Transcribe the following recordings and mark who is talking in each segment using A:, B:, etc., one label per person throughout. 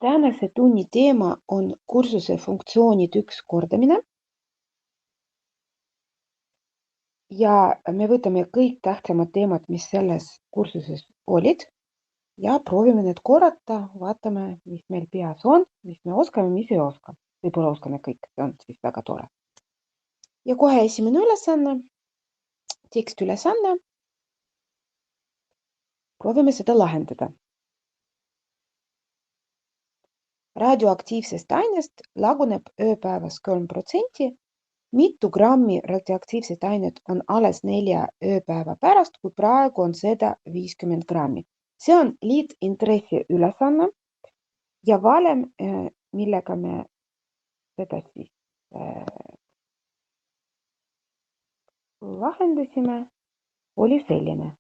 A: Tänase tunni teema on kursuse funktsioonid 1 kordamine ja me võtame kõik tähtsamad teemad, mis selles kursuses olid ja proovime need korrata, vaatame, mis meil peas on, mis me oskame, mis ei oska. Võib-olla oskame kõik, see on siis väga tore. Ja kohe esimene ülesanne, tekstülesanne. Proovime seda lahendada. Radioaktiivsest ainest laguneb ööpäevas 3%. Mitu grammi radioaktiivset ainet on alles 4 ööpäeva pärast, kui praegu on seda 50 grammi. See on liitintressi ülesanne ja valem, millega me seda siis lahendasime, oli selline.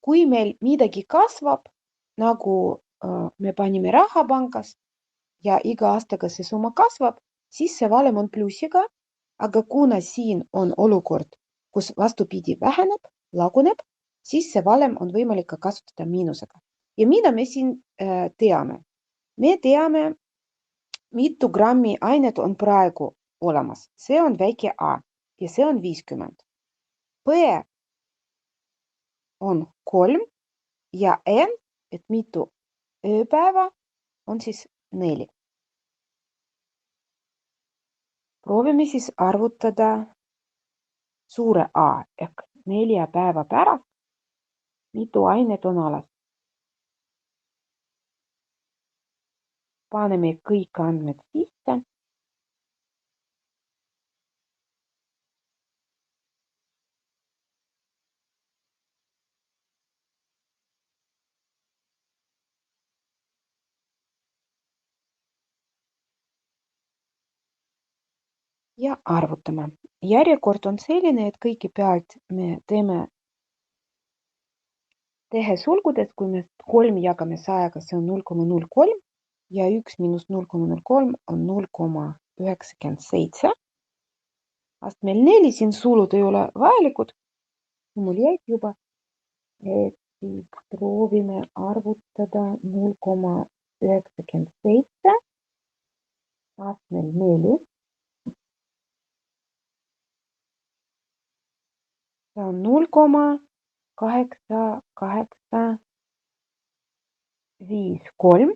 A: Kui meil midagi kasvab, nagu me panime rahapangas ja iga aastaga see summa kasvab, siis see valem on plussiga, aga kuna siin on olukord, kus vastupidi väheneb, laguneb, siis see valem on võimalik ka kasutada miinusega. Ja mida me siin teame? Me teame, mitu grammi ainet on praegu olemas. See on väike A ja see on 50. P on 3 ja N, et mitu ööpäeva, on siis 4. Proovime siis arvutada suure A ehk 4 päeva pärast, mitu ainet on alas. Paneme kõik andmed sisse. Ja arvutame. Järjekord on selline, et kõigepealt me teeme tehe sulgudes, kui me 3 jagame 100-ga, see on 0,03 ja 1 miinus 0,03 on 0,97. Astmel 4, siin sulud ei ole vajalikud. Mul jäid juba, et siis proovime arvutada 0,97 astmel 4. See on 0,8853.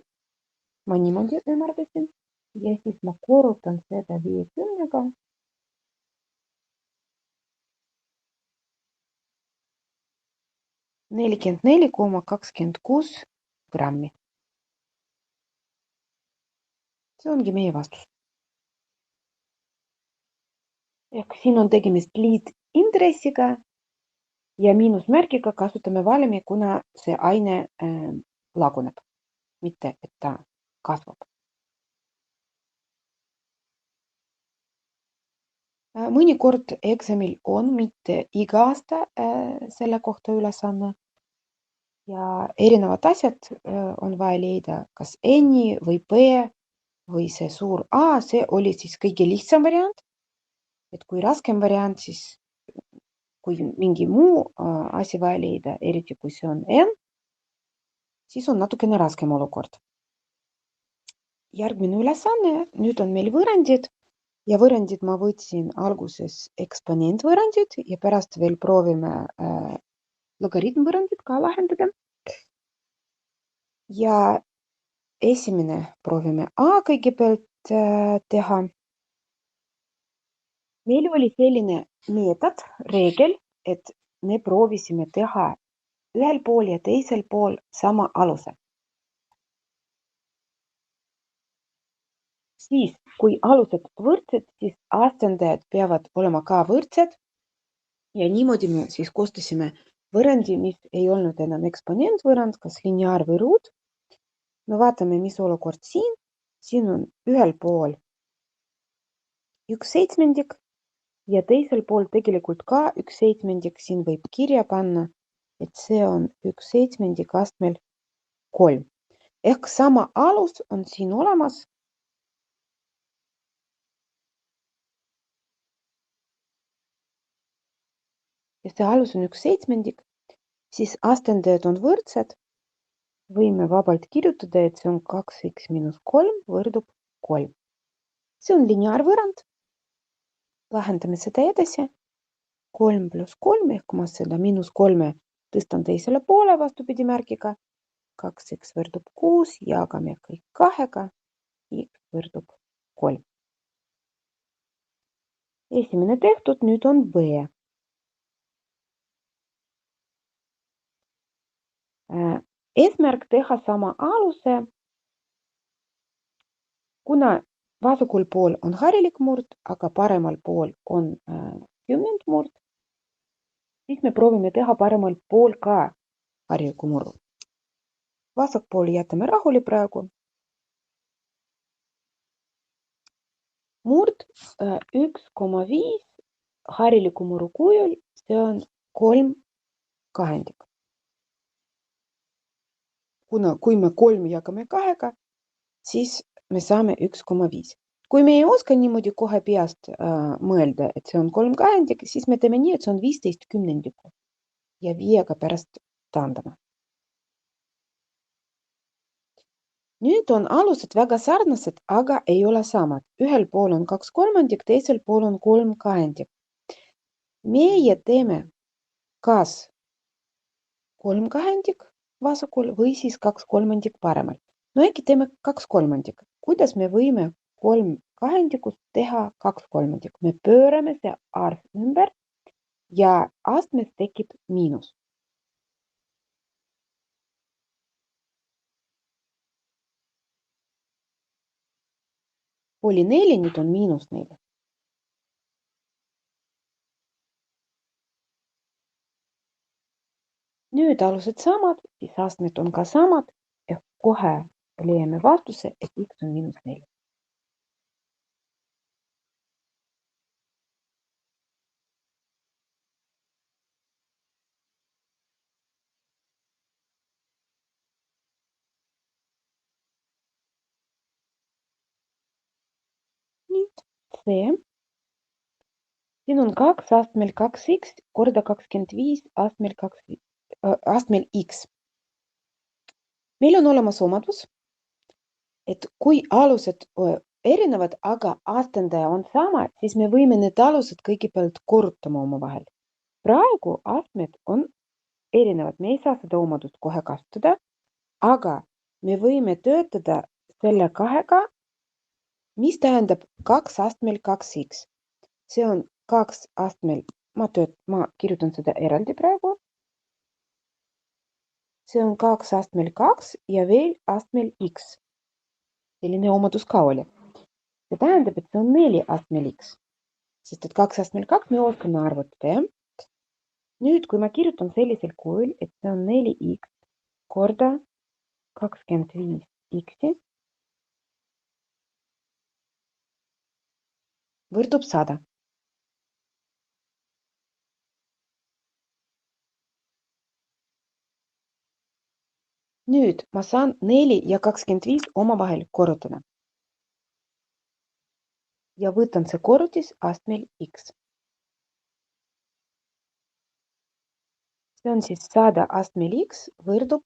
A: Ma niimoodi ümardasin ja siis ma korrutan seda 50-ga. Nelikümmend 4,26 grammi. See ongi meie vastus. Ehk siin on tegemist liitintressiga ja miinusmärgiga kasutame valemi, kuna see aine laguneb, mitte et ta kasvab. Mõnikord eksamil on mitte iga aasta selle kohta ülesanne ja erinevad asjad on vaja leida, kas N-i või P või see suur A, see oli siis kõige lihtsam variant. Et kui raskem variant, siis kui mingi muu asi vaja leida, eriti kui see on N, siis on natukene raskem olukord. Järgmine ülesanne, nüüd on meil võrrandid ja võrrandid ma võtsin alguses eksponentvõrrandid ja pärast veel proovime logaritmvõrrandid ka lahendada. Ja esimene proovime A kõigepealt teha. Meil oli selline meetod, reegel, et me proovisime teha ühel pool ja teisel pool sama aluse. Siis, kui alused võrdsed, siis astendajad peavad olema ka võrdsed ja niimoodi me siis koostasime võrrandi, mis ei olnud enam eksponentvõrrand, kas lineaar või ruut. No vaatame, mis olukord siin. Siin on ühel pool 1/7 ja teisel pool tegelikult ka 1/7. Siin võib kirja panna, et see on 1/7 astmel 3. Ehk sama alus on siin olemas. ja see alus on 1/7, siis astendajad on võrdsed. Võime vabalt kirjutada, et see on 2x miinus 3 võrdub 3. See on lineaarvõrrand. Lahendame seda edasi. 3 pluss 3 ehk ma seda miinus 3 tõstan teisele poole vastupidi märgiga. 2x võrdub 6, jagame kõik 2-ga, x võrdub 3. Esimene tehtud, nüüd on B. Eesmärk teha sama aluse, kuna vasakul pool on harilik murd, aga paremal pool on kümnendmurd, siis me proovime teha paremal pool ka hariliku murdu. Vasak pool jätame rahule praegu. Murd 1,5 hariliku muru kujul, see on 3 kahendik. Kui me 3 jagame 2-ga, siis me saame 1,5. Kui me ei oska niimoodi kohe peast mõelda, et see on 3 kahendik, siis me teeme nii, et see on 15 kümnendikku ja 5-ga pärast taandame. Nüüd on alused väga sarnased, aga ei ole samad. Ühel pool on 2/3, teisel pool on 3 kahendik. Meie teeme kas 3 kahendik vasakul või siis 2/3 paremal. No äkki teeme 2/3. Kuidas me võime 3 kahendikust teha 2/3? Me pöörame see arv ümber ja astmes tekib miinus. Oli 4, nüüd on miinus 4. Nüüd alused samad, siis astmed on ka samad, ehk kohe leiame vastuse, et x on miinus 4. Nüüd C. Siin on 2 astmel 2x korda 25 astmel x. Meil on olemas omadus, et kui alused erinevad, aga astendaja on sama, siis me võime need alused kõigepealt korrutama omavahel. Praegu astmed on erinevad, me ei saa seda omadust kohe kasutada, aga me võime töötada selle 2-ga, mis tähendab 2 astmel 2x. See on 2 astmel, ma kirjutan seda eraldi praegu. See on 2 astmel 2 ja veel astmel x. Selline omadus ka oli. See tähendab, et see on 4 astmel x. Sest et 2 astmel 2 me oskame arvutada. Nüüd, kui ma kirjutan sellisel kujul, et see on 4x korda 25x võrdub 100. Nüüd ma saan 4 ja 25 omavahel korrutada. Ja võtan see korrutis astmel x. See on siis 100 astmel x võrdub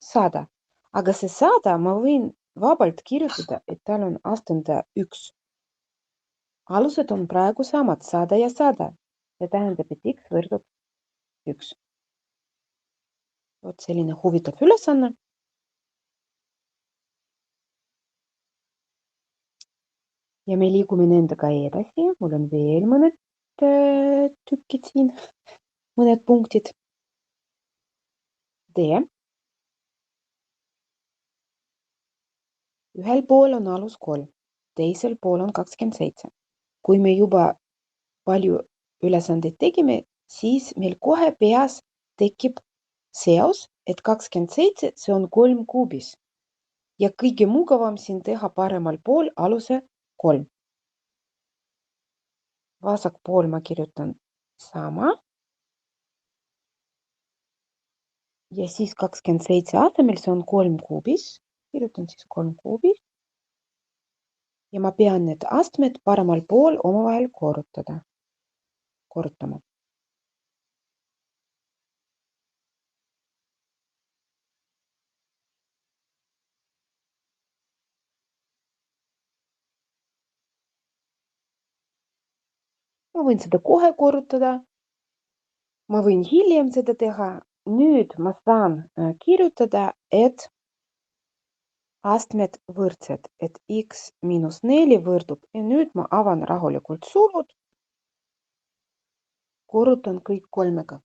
A: 100. Aga see 100 ma võin vabalt kirjutada, et tal on astendaja 1. Alused on praegu samad, 100 ja 100. See tähendab, et x võrdub 1. Vot selline huvitav ülesanne. Ja me liigume nendega edasi. Mul on veel mõned tükid siin, mõned punktid. D. Ühel pool on alus 3, teisel pool on 27. Kui me juba palju ülesandeid tegime, siis meil kohe peas tekib seos, et 27, see on 3 kuubis. Ja kõige mugavam siin teha paremal pool aluse 3. Vasak pool ma kirjutan sama. Ja siis 27 asemel, see on 3 kuubis. Kirjutan siis 3 kuubis. Ja ma pean need astmed paremal pool omavahel korrutama. Ma võin seda kohe korrutada. Ma võin hiljem seda teha. Nüüd ma saan kirjutada, et astmed võrdsed, et x miinus 4 võrdub. Ja nüüd ma avan rahulikult sulud. Korrutan kõik 3-ga.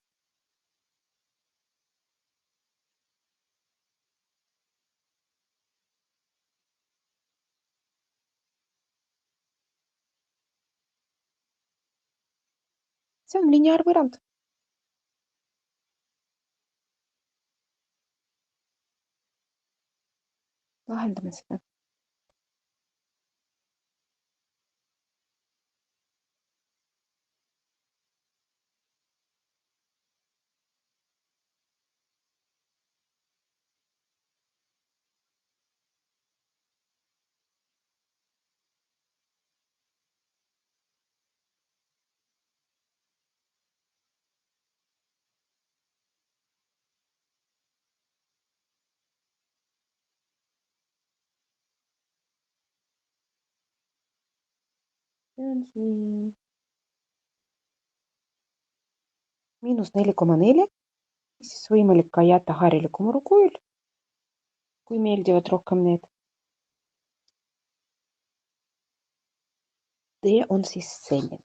A: See on lineaarvõrrand. Lahendame seda. See on siin miinus 4,4. Siis võimalik ka jätta hariliku murukujul, kui meeldivad rohkem need. Tee on siis selline.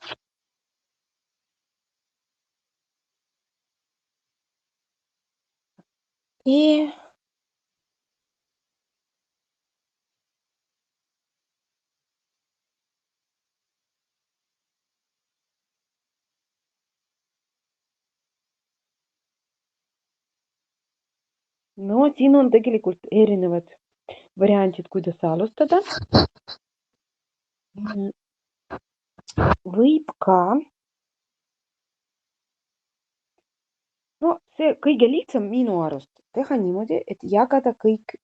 A: No siin on tegelikult erinevad variandid, kuidas alustada. Võib ka, no see kõige lihtsam minu arust teha niimoodi, et jagada kõik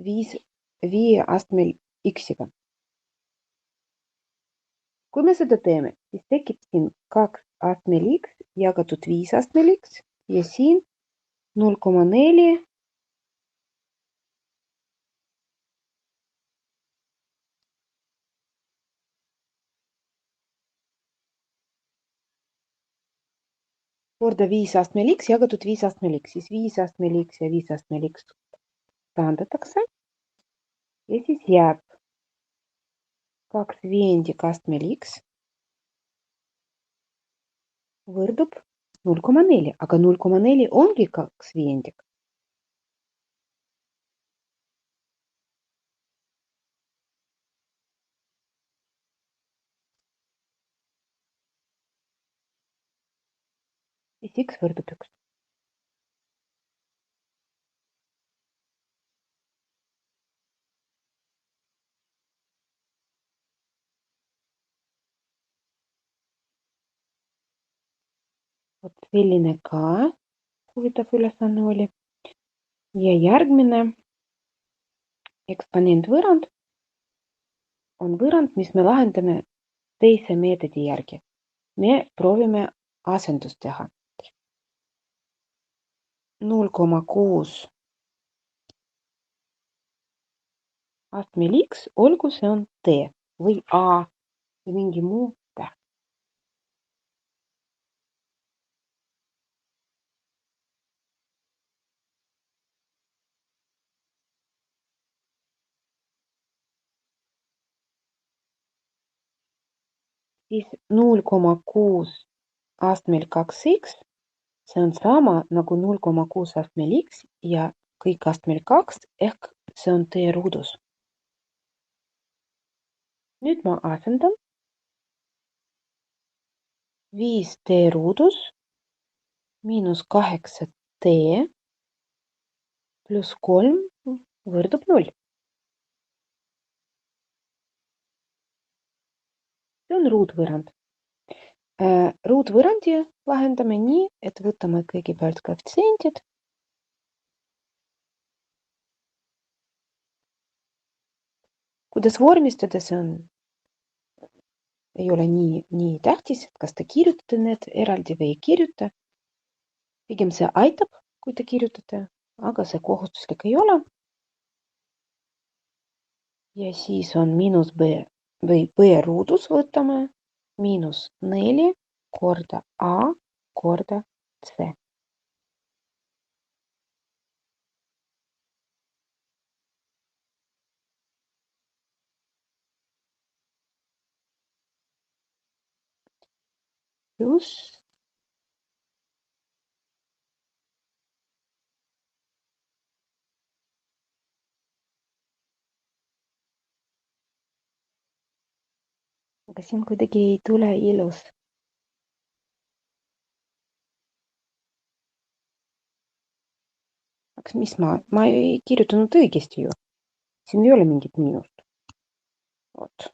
A: 5 astmel x-iga. Kui me seda teeme, siis tekib siin 2 astmel x jagatud 5 astmel x ja siin 0,4 korda 5 astmel x jagatud 5 astmel x, siis 5 astmel x ja 5 astmel x taandatakse ja siis jääb 2 viiendik astmel x võrdub 0,4, aga 0,4 ongi 2 viiendik. Siis x võrdub 1. Vot selline ka huvitav ülesanne oli. Ja järgmine eksponentvõrrand on võrrand, mis me lahendame teise meetodi järgi. Me proovime asendust teha. 0,6 astmel x, olgu see on t või a või mingi muu täht. Siis 0,6 astmel 2x, see on sama nagu 0,6 astmel x ja kõik astmel 2 ehk see on t ruudus. Nüüd ma asendan 5t ruudus miinus 8t pluss 3 võrdub 0. See on ruutvõrrand. Ruutvõrrandi lahendame nii, et võtame kõigepealt koefitsiendid. Kuidas vormistada, see ei ole nii tähtis, kas te kirjutate need eraldi või ei kirjuta. Pigem see aitab, kui te kirjutate, aga see kohustuslik ei ole. Ja siis on miinus b või b ruudus võtame miinus 4 korda A korda C. Pluss aga siin kuidagi ei tule ilus. Aga mis ma ei kirjutanud õigesti ju. Siin ei ole mingit miinust. Vot.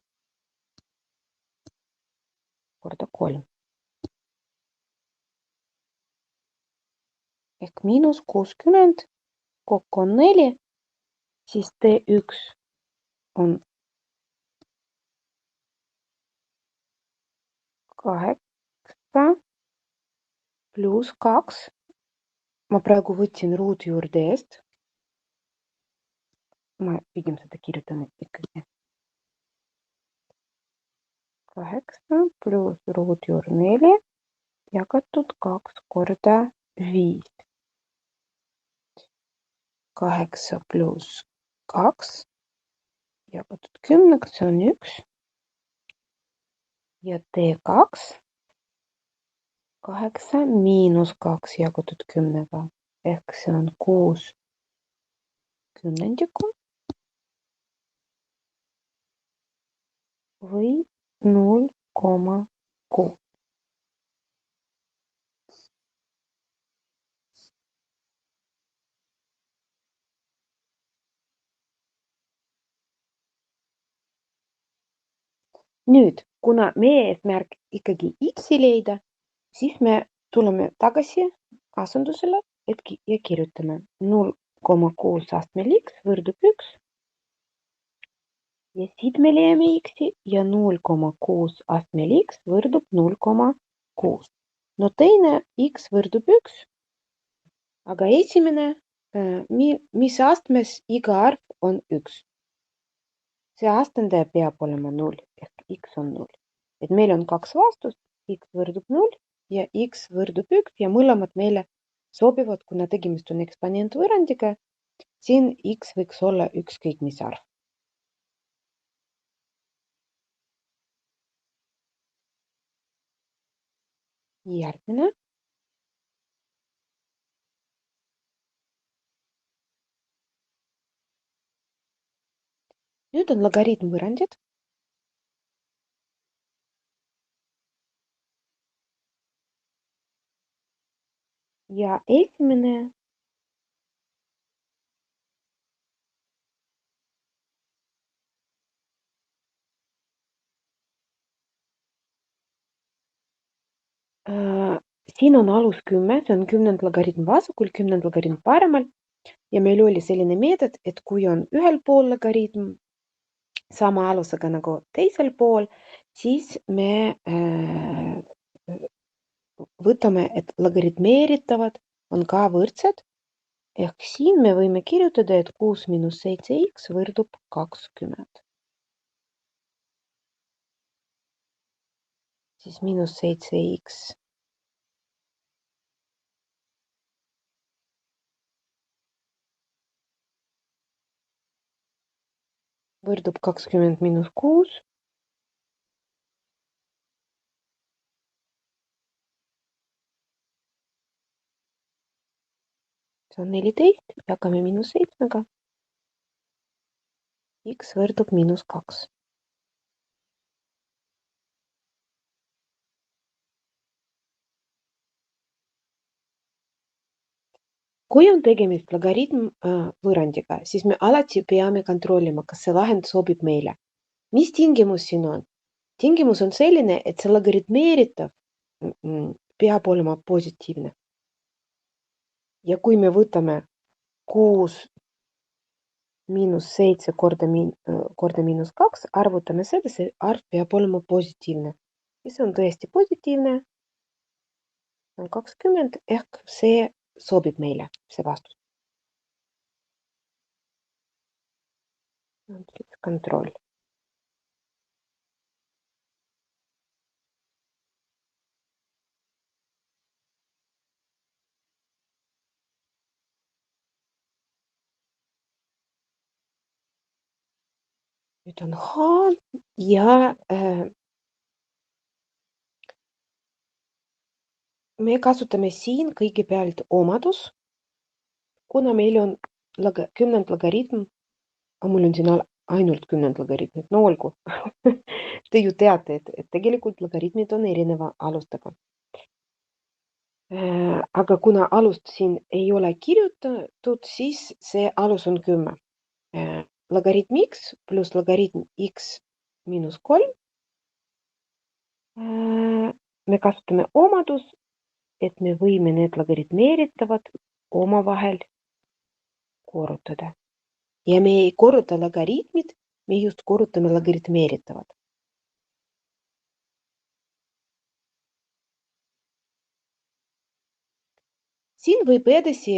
A: Korda 3. Ehk miinus 60, kokku on 4, siis T1 on 8 pluss 2. Ma praegu võtsin ruutjuurde eest. Ma pigem seda kirjutan ikkagi. 8 pluss ruutjuur 4 jagatud 2 korda 5. 8 pluss 2 jagatud 10, see on 1. Ja T2 8 miinus 2 jagatud 10-ga ehk see on 6 kümnendikku või 0,6. Nüüd, kuna meie eesmärk ikkagi x-i leida, siis me tuleme tagasi asendusele ja kirjutame 0,6 astmel x võrdub 1. Ja siit me leiame x-i ja 0,6 astmel x võrdub 0,6. No teine x võrdub 1, aga esimene, mis astmes iga arv on 1. See astendaja peab olema 0 ehk x on 0. Et meil on 2 vastust, x võrdub 0 ja x võrdub 1 ja mõlemad meile sobivad, kuna tegemist on eksponentvõõrandiga. Siin x võiks olla ükskõik mis arv. Järgmine. Nüüd on logaritmvõõrandid. Ja esimene siin on alus 10, see on 10. logaritm vasakul, 10. logaritm paremal. Ja meil oli selline meetod, et kui on ühel pool logaritm sama alusega nagu teisel pool, siis me võtame, et logaritmeeritavad on ka võrdsed. Ehk siin me võime kirjutada, et 6 miinus 7x võrdub 20. Siis miinus 7x võrdub 20 miinus 6. See on 14, jagame miinus 7-ga. X võrdub miinus 2. Kui on tegemist logaritmvõõrandiga, siis me alati peame kontrollima, kas see lahend sobib meile. Mis tingimus siin on? Tingimus on selline, et see logaritmeeritav peab olema positiivne. Ja kui me võtame 6 miinus 7 korda miinus 2, arvutame seda, see arv peab olema positiivne. Ja see on tõesti positiivne. On 20 ehk see sobib meile, see vastus. Kontroll. nüüd on H ja me kasutame siin kõigepealt omadus, kuna meil on kümnend logaritm, aga mul on siin ainult kümnend logaritmid, no olgu. Te ju teate, et tegelikult logaritmid on erineva alustega. Aga kuna alust siin ei ole kirjutatud, siis see alus on 10. Logaritm x pluss logaritm x miinus 3. Me kasutame omadus, et me võime need logaritmeeritavad omavahel korrutada. Ja me ei korruta logaritmid, me just korrutame logaritmeeritavad. Siin võib edasi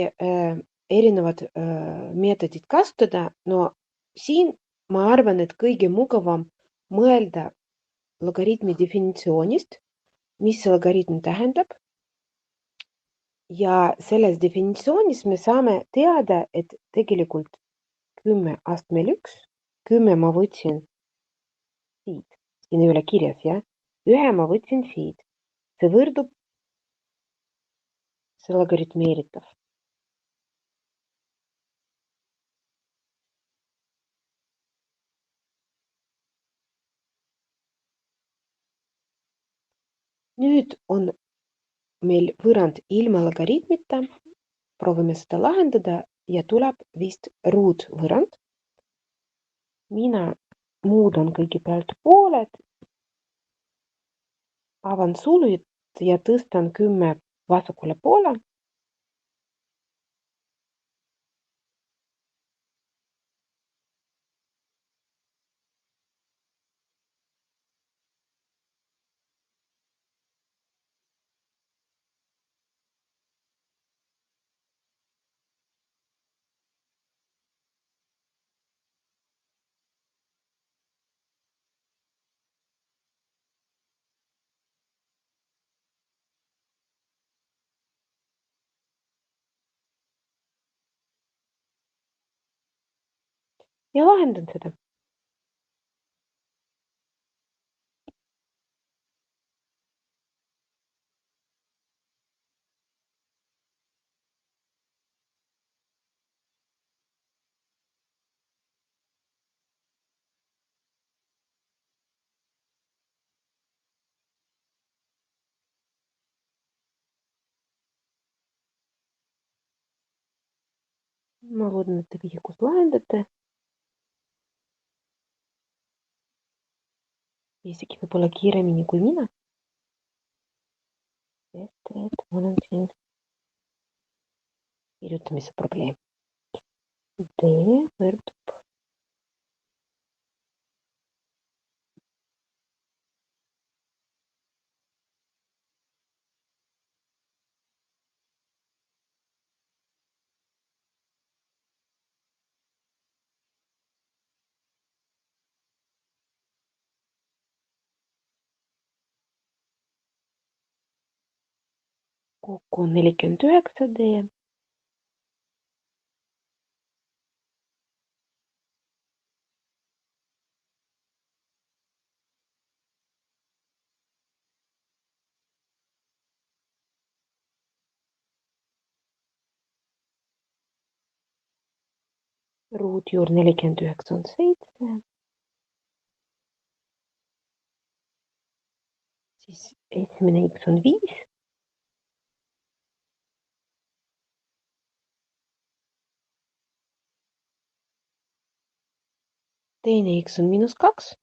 A: erinevad meetodid kasutada. No siin ma arvan, et kõige mugavam mõelda logaritmi definitsioonist, mis see logaritm tähendab. Ja selles definitsioonis me saame teada, et tegelikult 10 astmel 1, 10 ma võtsin siit, siin ei ole kirjas, ja? 1 ma võtsin siit. See võrdub see logaritmeeritav. Nüüd on meil võrrand ilma logaritmita. Proovime seda lahendada ja tuleb vist ruutvõrrand. Mina muudan kõigepealt pooled. Avan sulud ja tõstan 10 vasakule poole. Ja lahendan seda. Ma loodan, et te kõik koos lahendate. Isegi võib-olla kiiremini kui mina. Sest et mul on siin kirjutamise probleem. D võrdub kokku on 49 D. Ruutjuur 49 on 7. Siis esimene x on 5. Teine x on -2.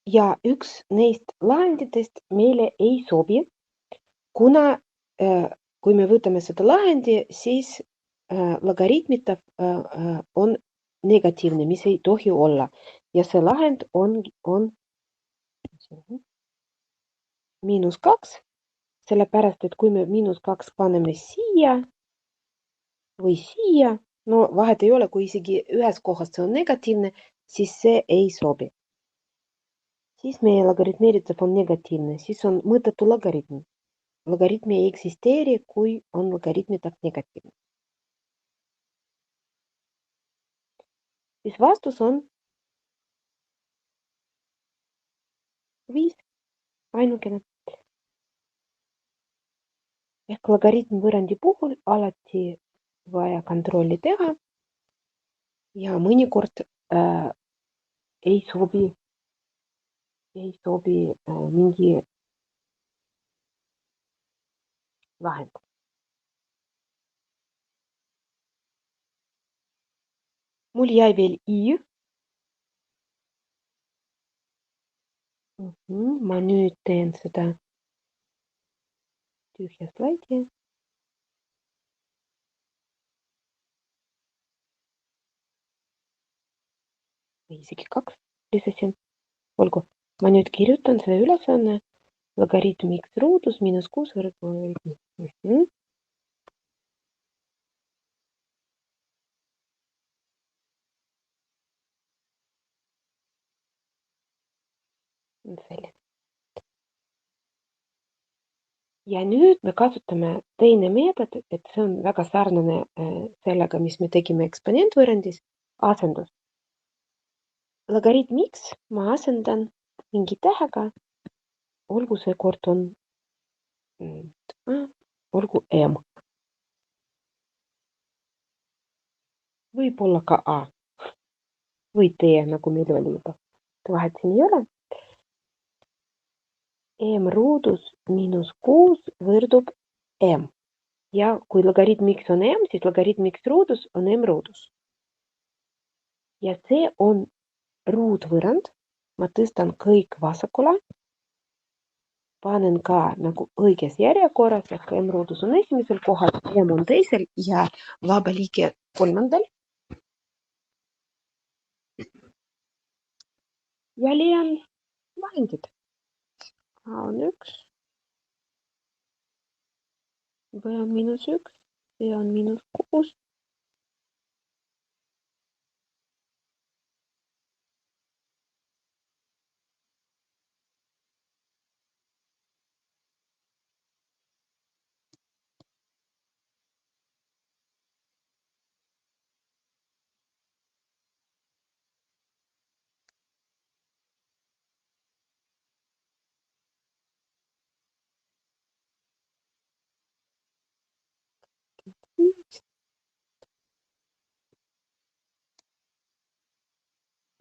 A: Ja üks neist lahenditest meile ei sobi, kuna kui me võtame seda lahendi, siis logaritmitav on negatiivne, mis ei tohi olla. Ja see lahend on -2, sellepärast, et kui me -2 paneme siia või siia, no vahet ei ole, kui isegi ühes kohas see on negatiivne, siis see ei sobi. Siis meie logaritmeeritav on negatiivne, siis on mõttetu logaritm. logaritmi ei eksisteeri, kui on logaritmitaf negatiivne. Siis vastus on 5, ainukene. Ehk logaritmvõrrandi puhul alati vaja kontrolli teha ja mõnikord ei sobi mingi lahend. Mul jäi veel I. Ma nüüd teen seda tühja slaidi. Või isegi 2 lisasin. Olgu, ma nüüd kirjutan selle ülesanne logaritm x ruudus miinus 6 võrgu. Selline. Ja nüüd me kasutame teine meetod, et see on väga sarnane sellega, mis me tegime eksponentvõrrandis, asendus. Logaritm x ma asendan mingi tähega, olgu see kord on, olgu m. Võib-olla ka a. Või t, nagu meil oli juba. Vahet siin ei ole. M ruudus miinus 6 võrdub m. Ja kui logaritm x on m, siis logaritm x ruudus on m ruudus. Ja see on ruutvõrrand. Ma tõstan kõik vasakule. Panen ka nagu õiges järjekorras, ehk m ruudus on esimesel kohal, m on teisel ja vaba liige kolmandal. Ja leian vahendid. A on 1, B on miinus 1, C on miinus 6.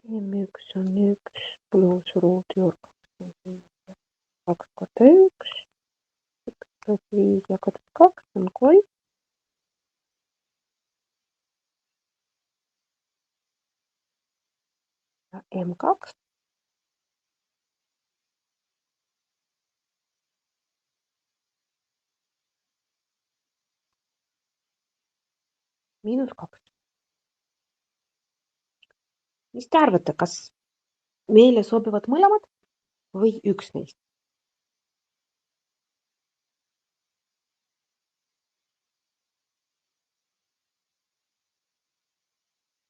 A: M1 on 1 pluss ruutjuur 2 korda 1, 1 pluss 5 jagatud 2 on 3. Ja M2 miinus 2. Mis te arvate, kas meile sobivad mõlemad või üks neist?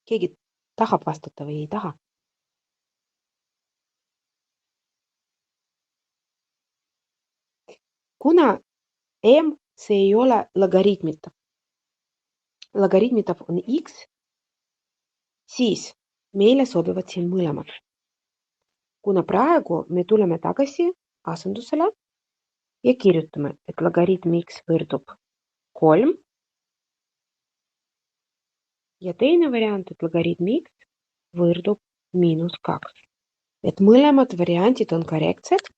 A: Keegi tahab vastata või ei taha? Kuna m, see ei ole logaritmitav. Logaritmitav on x, siis meile sobivad siin mõlemad. Kuna praegu me tuleme tagasi asendusele ja kirjutame, et logaritm x võrdub 3. Ja teine variant, et logaritm x võrdub miinus 2. Et mõlemad variandid on korrektsed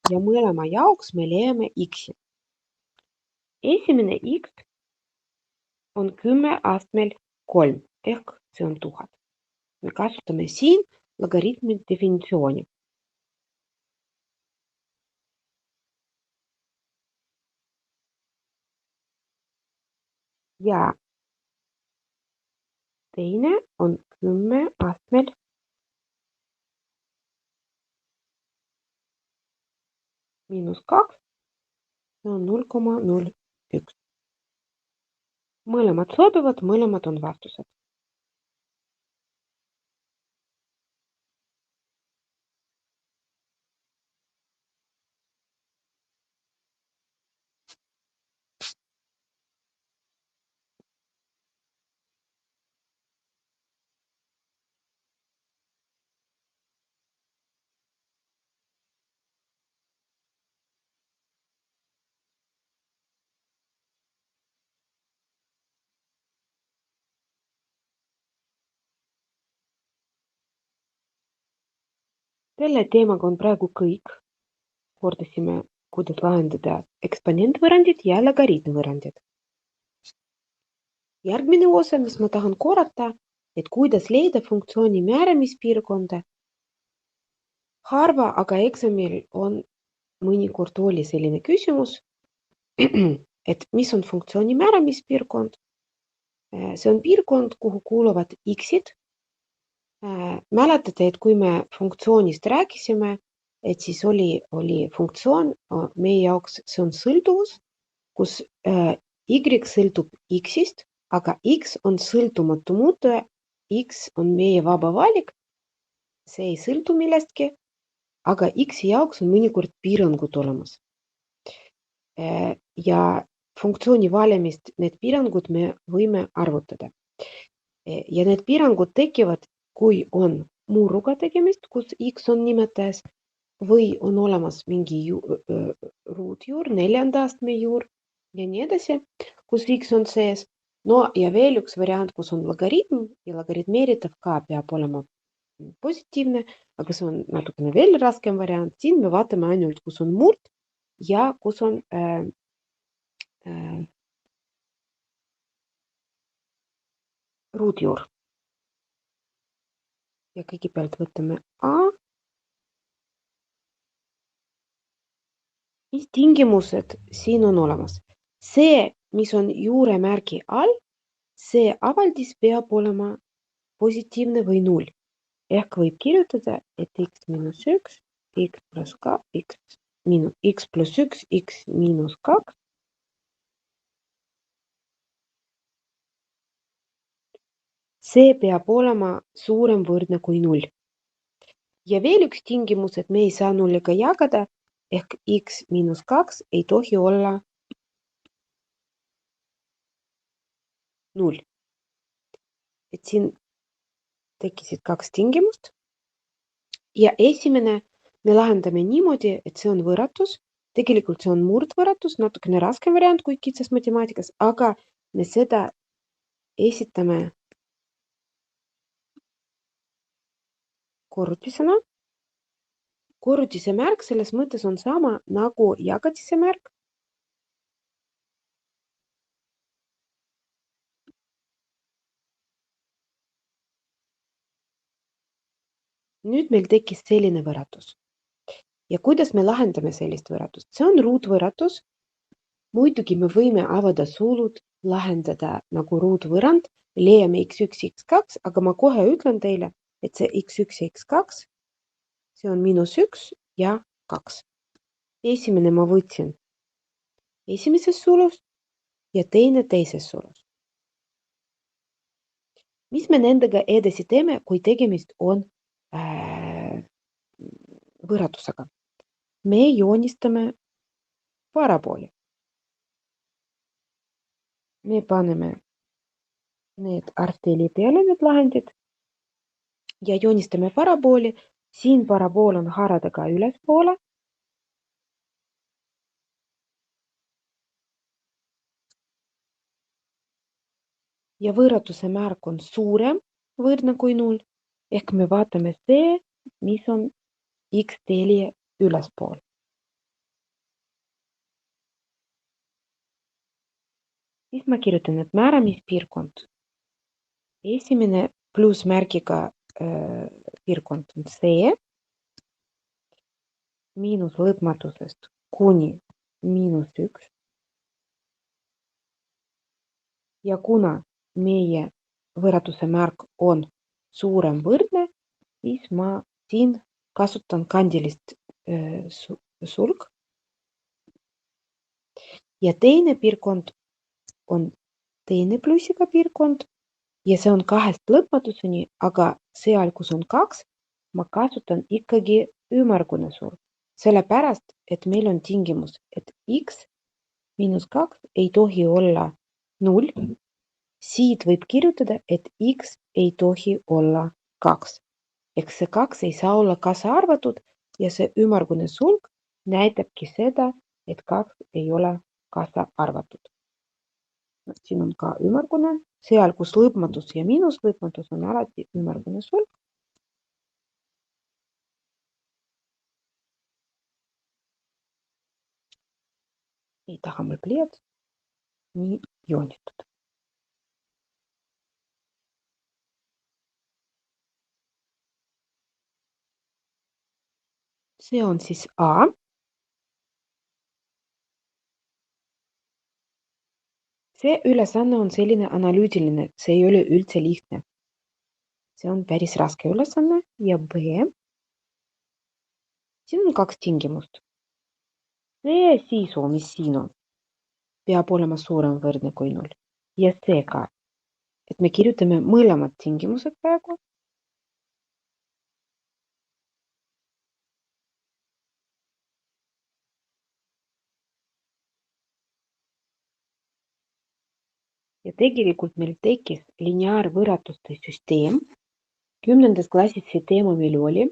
A: ja mõlema jaoks me leiame x. Esimene x on 10 astmel 3 ehk see on 1000. Me kasutame siin logaritmi definitsiooni. Ja teine on 10 astmel miinus 2, see on 0,01. Mõlemad sobivad, mõlemad on vastused. Selle teemaga on praegu kõik. Kordasime, kuidas lahendada eksponentvõrrandid ja logariitmvõrrandid. Järgmine osa, mis ma tahan korrata, et kuidas leida funktsiooni määramispiirkonda. Harva aga eksamil on mõnikord oli selline küsimus, et mis on funktsiooni määramispiirkond. See on piirkond, kuhu kuuluvad x-id. Mäletate, et kui me funktsioonist rääkisime, et siis oli funktsioon meie jaoks, see on sõltuvus, kus y sõltub x-ist, aga x on sõltumatu muutuja, x on meie vaba valik, see ei sõltu millestki, aga x-i jaoks on mõnikord piirangud olemas. Ja funktsiooni valemist need piirangud me võime arvutada. Ja need piirangud tekivad, kui on murruga tegemist, kus x on nimetajas, või on olemas mingi ruutjuur, 4. astme juur ja nii edasi, kus x on sees. No ja veel üks variant, kus on logaritm ja logaritmeeritav ka peab olema positiivne, aga see on natukene veel raskem variant. Siin me vaatame ainult, kus on murd ja kus on ruutjuur. Ja kõigepealt võtame a. Mis tingimused siin on olemas? See, mis on juuremärgi all, see avaldis peab olema positiivne või 0. Ehk võib kirjutada, et x miinus 1, x plus 2, x plus 1, x miinus 2. See peab olema suurem võrdne kui 0. Ja veel üks tingimus, et me ei saa nulliga jagada, ehk x miinus 2 ei tohi olla 0. Et siin tekkisid 2 tingimust. Ja esimene me lahendame niimoodi, et see on võrratus. Tegelikult see on murdvõrratus, natukene raskem variant kui kitsas matemaatikas, aga me seda esitame korrutisena. Korrutise märk selles mõttes on sama nagu jagatise märk. Nüüd meil tekkis selline võrratus. Ja kuidas me lahendame sellist võrratust? See on ruutvõrratus. Muidugi me võime avada sulud, lahendada nagu ruutvõrrand, leiame x1, x2, aga ma kohe ütlen teile, et see x1 ja x2, see on -1 ja 2. Esimene ma võtsin esimeses sulus ja teine teises sulus. Mis me nendega edasi teeme, kui tegemist on võrratusega? Me joonistame parabooli. Me paneme need arteli peale, need lahendid, ja joonistame parabooli. Siin parabool on haaradega ülespoole. Ja võrratuse märk on suurem võrdne kui 0. Ehk me vaatame see, mis on x-teli ülespool. Siis ma kirjutan, et määramispiirkond. Esimene plussmärgiga piirkond on see miinus lõpmatusest kuni -1. Ja kuna meie võrratuse märk on suurem võrdne, siis ma siin kasutan kandilist sulg. Ja teine piirkond on teine plussiga piirkond ja see on 2 lõpmatuseni, aga seal, kus on 2, ma kasutan ikkagi ümmargune sulg. Sellepärast, et meil on tingimus, et x miinus 2 ei tohi olla 0. Siit võib kirjutada, et x ei tohi olla 2. Ehk see 2 ei saa olla kaasa arvatud ja see ümmargune sulg näitabki seda, et 2 ei ole kaasa arvatud. Siin on ka ümmargune. Seal, kus lõpmatus ja miinuslõpmatus on alati ümmargune sulg. ei taha mul pliiats nii joonitada. See on siis A. See ülesanne on selline analüütiline, see ei ole üldse lihtne. See on päris raske ülesanne ja B. Siin on 2 tingimust. See sisu, mis siin on, peab olema suurem võrdne kui 0. Ja see ka, et me kirjutame mõlemad tingimused praegu. Ja tegelikult meil tekkis lineaarvõrratuste süsteem. 10. klassis see teema meil oli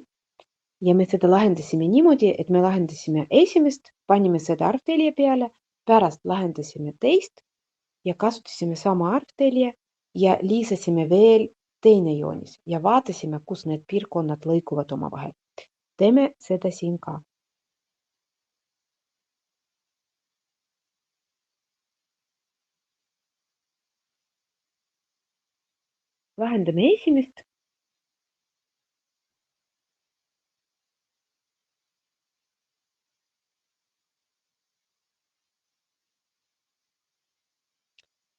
A: ja me seda lahendasime niimoodi, et me lahendasime esimest, panime seda arvtelje peale, pärast lahendasime teist ja kasutasime sama arvtelje ja lisasime veel teine joonis ja vaatasime, kus need piirkonnad lõikuvad omavahel. Teeme seda siin ka. Lahendame esimest.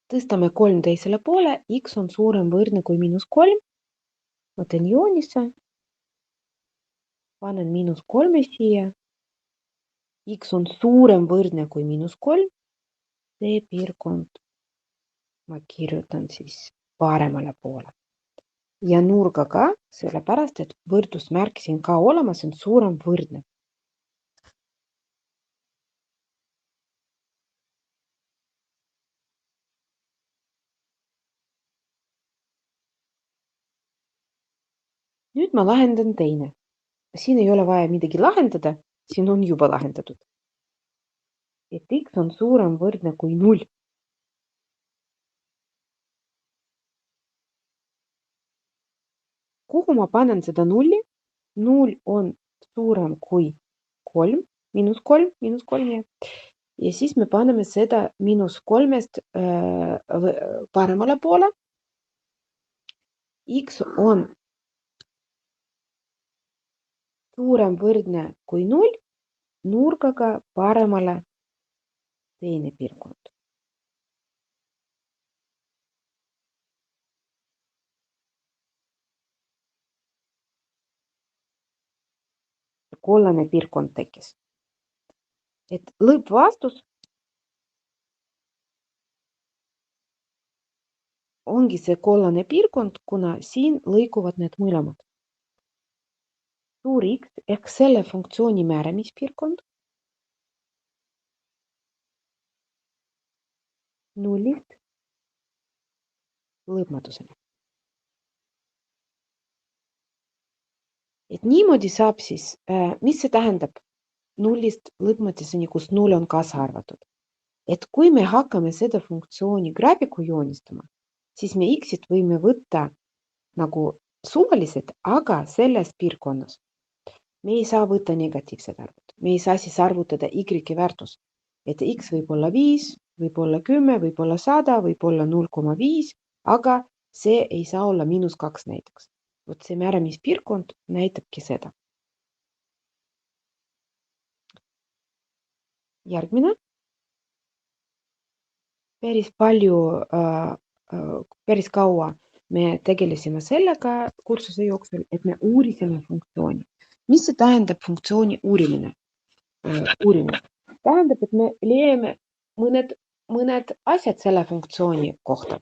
A: Tõstame 3 teisele poole, x on suurem võrdne kui -3. Ma teen joonise. Panen -3 siia. X on suurem võrdne kui -3. See piirkond ma kirjutan siis paremale poole. Ja nurga ka, sellepärast, et võrdusmärk siin ka olemas on suurem võrdne. Nüüd ma lahendan teine. Siin ei ole vaja midagi lahendada, siin on juba lahendatud. Et x on suurem võrdne kui 0. Kuhu ma panen seda 0? 0 on suurem kui 3, -3 ja siis me paneme seda -3-st paremale poole. X on suurem võrdne kui 0, nurgaga paremale teine piirkond. Kollane piirkond tekkis. Et lõppvastus ongi see kollane piirkond, kuna siin lõikuvad need mõlemad. Suur X ehk selle funktsiooni määramispiirkond 0-st lõpmatuseni. Et niimoodi saab siis, mis see tähendab 0-st lõpmatuseni, kus 0 on kaasa arvatud. Et kui me hakkame seda funktsiooni graafiku joonistama, siis me X-it võime võtta nagu suvalised, aga selles piirkonnas. Me ei saa võtta negatiivsed arvud. Me ei saa siis arvutada Y väärtus. Et X võib olla 5, võib olla 10, võib olla 100, võib olla 0,5, aga see ei saa olla -2 näiteks. Vot see määramispiirkond näitabki seda. Järgmine. Päris kaua me tegelesime sellega kursuse jooksul, et me uurisime funktsiooni. Mis see tähendab funktsiooni uurimine? Tähendab, et me leiame mõned asjad selle funktsiooni kohta.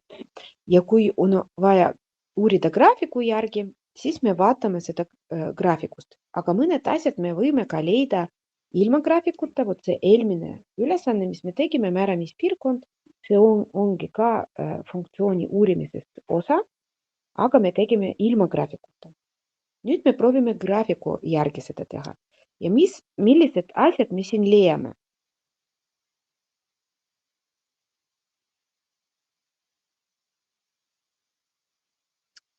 A: Ja kui on vaja uurida graafiku järgi, siis me vaatame seda graafikust. Aga mõned asjad me võime ka leida ilma graafikuta. Vot see eelmine ülesanne, mis me tegime, määramispiirkond, see ongi ka funktsiooni uurimisest osa, aga me tegime ilma graafikuta. Nüüd me proovime graafiku järgi seda teha. Ja millised asjad me siin leiame?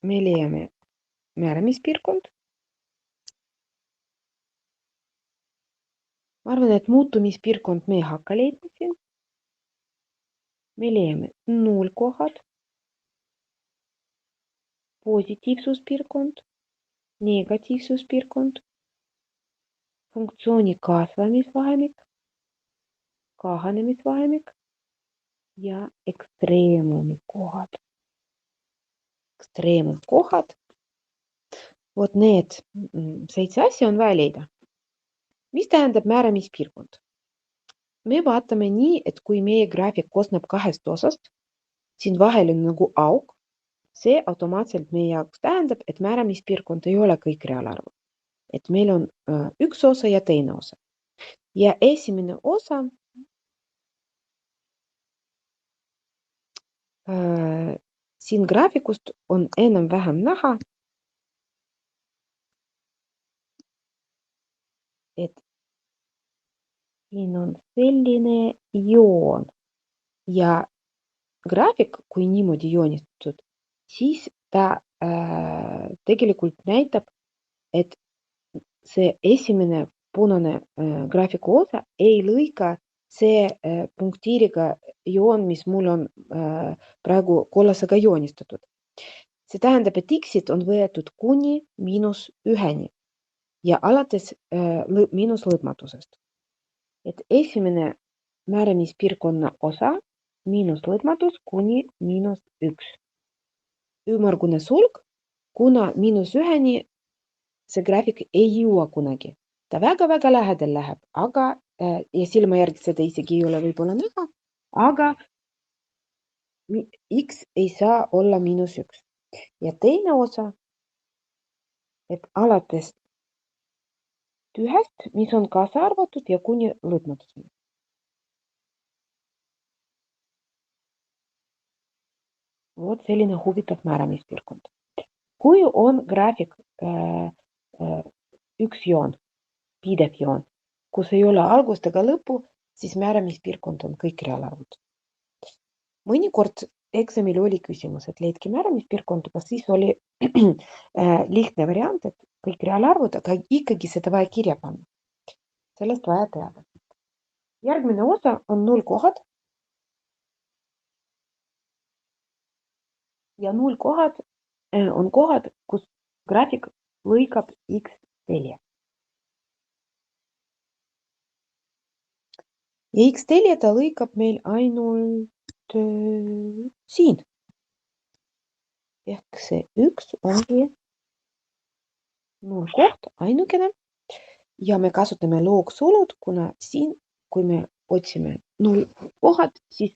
A: Me leiame määramispiirkond. Ma arvan, et muutumispiirkond me ei hakka leidma siin. me leiame nullkohad, positiivsuspiirkond, negatiivsuspiirkond, funktsiooni kasvamisvahemik, kahanemisvahemik ja ekstreemumikohad. Ekstreemumkohad. Vot need 7 asja on vaja leida. Mis tähendab määramispiirkond? Me vaatame nii, et kui meie graafik koosneb 2 osast, siin vahel on nagu auk, see automaatselt meie jaoks tähendab, et määramispiirkond ei ole kõik reaalarvud. Et meil on üks osa ja teine osa. Ja esimene osa siin graafikust on enam-vähem näha, et siin on selline joon ja graafik, kui niimoodi joonistatud, siis ta tegelikult näitab, et see esimene punane graafiku osa ei lõika see punktiiriga joon, mis mul on praegu kollasega joonistatud. See tähendab, et x-id on võetud kuni -1-ni ja alates miinuslõpmatusest. Et esimene määramispiirkonna osa miinuslõpmatus kuni -1. Ümmargune sulg, kuna -1-ni see graafik ei jõua kunagi. Ta väga-väga lähedal läheb, aga ja silma järgi seda isegi ei ole võib-olla näha, aga x ei saa olla -1. Ja teine osa, et alates ühest, mis on kaasa arvatud ja kuni lõpmatuseni. Vot selline huvitav määramispiirkond. Kui on graafik üks joon, pidev joon, kus ei ole algust ega lõppu, siis määramispiirkond on kõik reaalarvud. Mõnikord eksamil oli küsimus, et leidki määramispiirkonda, kas siis oli lihtne variant, et kõik reaalarvud, aga ikkagi seda vaja kirja panna. Sellest vaja teada. Järgmine osa on nullkohad. Ja nullkohad on kohad, kus graafik lõikab x-telje. Ja x-telje ta lõikab meil ainult siin. Ehk see üks ongi nullkoht ainukene ja me kasutame loogsulud, kuna siin, kui me otsime nullkohad, siis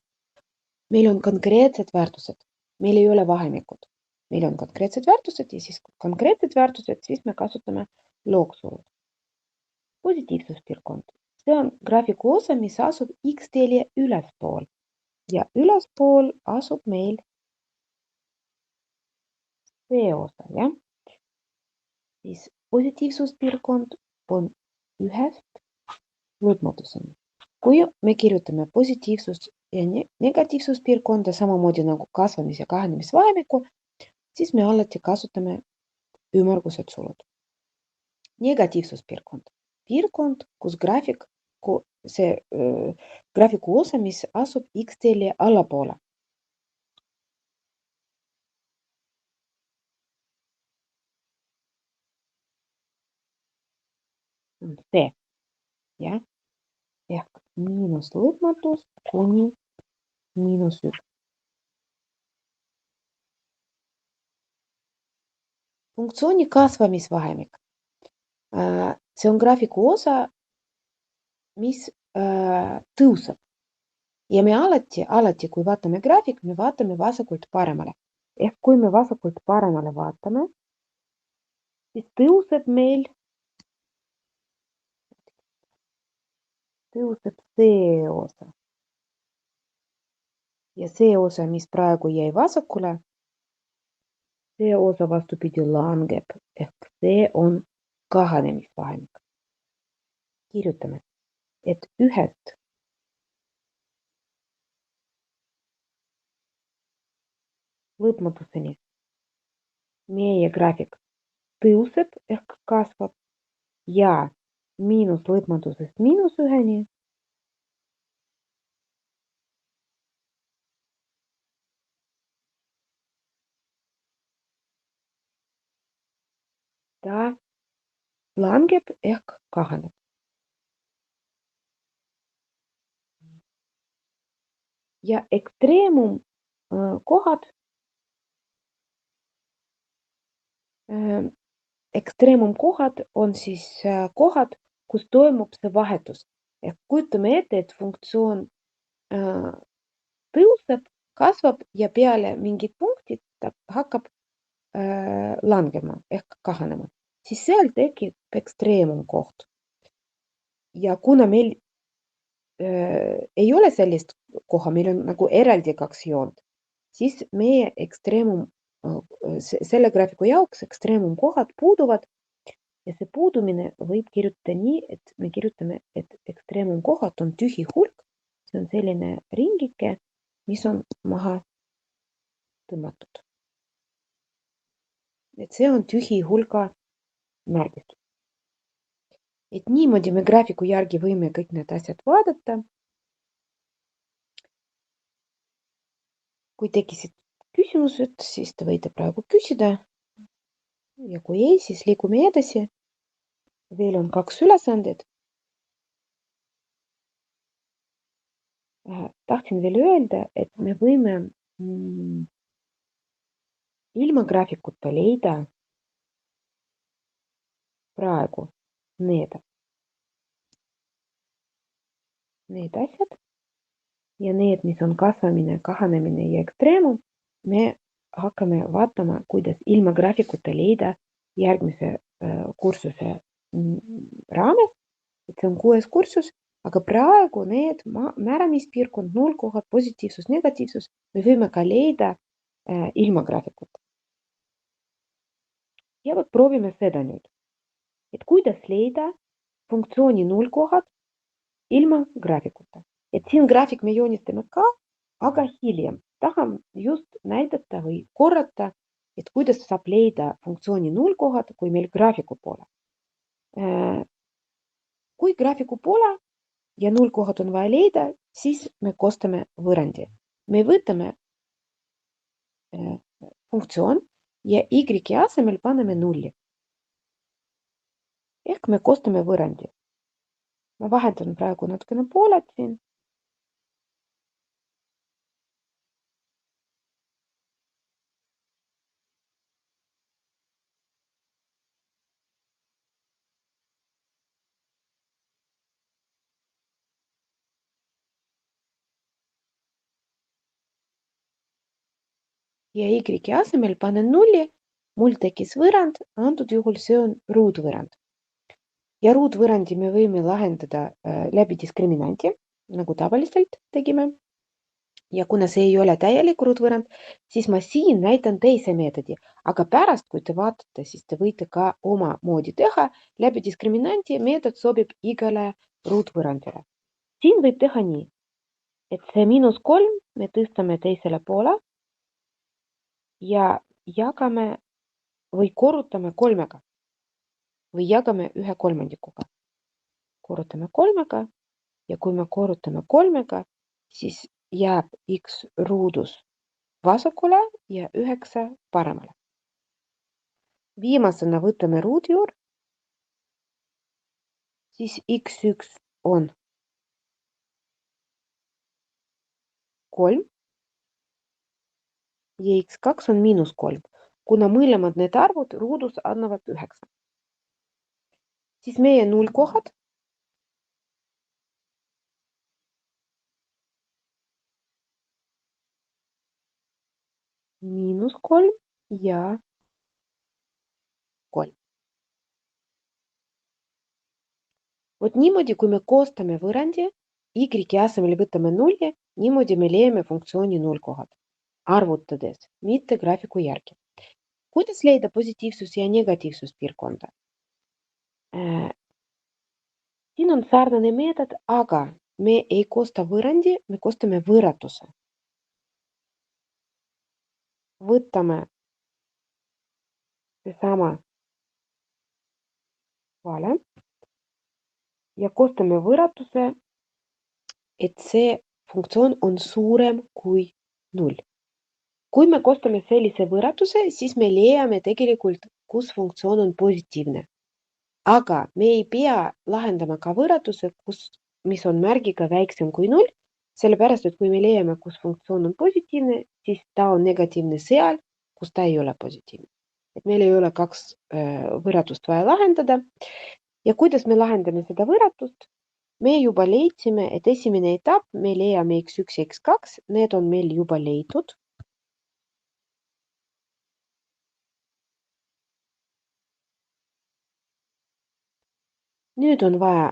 A: meil on konkreetsed väärtused. Meil ei ole vahemikud. Meil on konkreetsed väärtused ja siis konkreetsed väärtused, siis me kasutame loogsulud. Positiivsuspiirkond. See on graafiku osa, mis asub x-telje ülespool. Ja ülespool asub meil see osa, jah? Siis positiivsuspiirkond on ühest lõpmatuseni. Kui me kirjutame positiivsus ja negatiivsuspiirkonda samamoodi nagu kasvamis- ja kahanemisvahemikku, siis me alati kasutame ümmargused sulud. Negatiivsuspiirkond. Piirkond, kus graafiku osa, mis asub x-telje allapoole. See, jah? Ehk miinuslõpmatus kuni -1. Funktsiooni kasvamisvahemik. See on graafiku osa, mis tõuseb. Ja me alati, kui vaatame graafik, me vaatame vasakult paremale. Ehk kui me vasakult paremale vaatame, siis tõuseb meil see osa. Ja see osa, mis praegu jäi vasakule, see osa vastupidi langeb. Ehk see on kahanemisvahemik. Kirjutame, et ühest lõpmatuseni meie graafik tõuseb ehk kasvab ja miinuslõpmatusest -1-ni ta langeb ehk kahaneb. Ja ekstreemum kohad, ekstreemumkohad on siis kohad, kus toimub see vahetus. Ehk kujutame ette, et funktsioon tõuseb, kasvab ja peale mingit punkti ta hakkab langema ehk kahanema. Siis seal tekib ekstreemumkoht. Ja kuna meil ei ole sellist koha, meil on nagu eraldi kaks joont, siis meie ekstreemum, selle graafiku jaoks ekstreemumkohad puuduvad ja see puudumine võib kirjutada nii, et me kirjutame, et ekstreemumkohad on tühi hulk, see on selline ringike, mis on maha tõmmatud. Et see on tühi hulga märgistus. Et niimoodi me graafiku järgi võime kõik need asjad vaadata. Kui tekisid küsimused, siis te võite praegu küsida. Ja kui ei, siis liigume edasi. Veel on kaks ülesanded. Tahtsin veel öelda, et me võime ilma graafikuta leida praegu need asjad ja need, mis on kasvamine, kahanemine ja ekstreemum, me hakkame vaatama, kuidas ilma graafikuta leida järgmise kursuse raames, et see on 6. kursus, aga praegu need määramispiirkond, nullkohad, positiivsus, negatiivsus, me võime ka leida ilma graafikuta. Ja vot proovime seda nüüd, et kuidas leida funktsiooni nullkohad ilma graafikuta. Et siin graafik me joonistame ka, aga hiljem tahan just näidata või korrata, et kuidas saab leida funktsiooni nullkohad, kui meil graafiku pole. Kui graafiku pole ja nullkohad on vaja leida, siis me koostame võrrandi. Me võtame funktsioon ja y asemel paneme nulli. Ehk me koostame võrrandi. Ma vahendan praegu natukene pooled siin. Ja y asemel panen nulli, mul tekkis võrrand, antud juhul see on ruutvõrrand. Ja ruutvõrrandi me võime lahendada läbi diskriminanti, nagu tavaliselt tegime. Ja kuna see ei ole täielik ruutvõrrand, siis ma siin näitan teise meetodi, aga pärast, kui te vaatate, siis te võite ka oma moodi teha. Läbi diskriminanti meetod sobib igale ruutvõrrandile. Siin võib teha nii, et see -3 me tõstame teisele poole ja jagame või korrutame 3-ga või jagame 1/3. Korrutame 3-ga ja kui me korrutame 3-ga, siis jääb x ruudus vasakule ja 9 paremale. Viimasena võtame ruudjuur, siis x1 on 3 ja x2 on -3, kuna mõlemad need arvud ruudus annavad 9. Siis meie nullkohad -3 ja 3. Vot niimoodi, kui me koostame võrrandi, y asemel võtame nulli, niimoodi me leiame funktsiooni nullkohad, arvutades, mitte graafiku järgi. Kuidas leida positiivsus ja negatiivsuspiirkonda? Siin on sarnane meetod, aga me ei koosta võrrandi, me koostame võrratuse. Võtame seesama vale ja koostame võrratuse, et see funktsioon on suurem kui 0. Kui me koostame sellise võrratuse, siis me leiame tegelikult kus funktsioon on positiivne. Aga me ei pea lahendama ka võrratuse, mis on märgiga väiksem kui 0, sellepärast, et kui me leiame, kus funktsioon on positiivne, siis ta on negatiivne seal, kus ta ei ole positiivne. Et meil ei ole kaks võrratust vaja lahendada. Ja kuidas me lahendame seda võrratust? Me juba leidsime, et esimene etapp me leiame x1 ja x2, need on meil juba leitud. Nüüd on vaja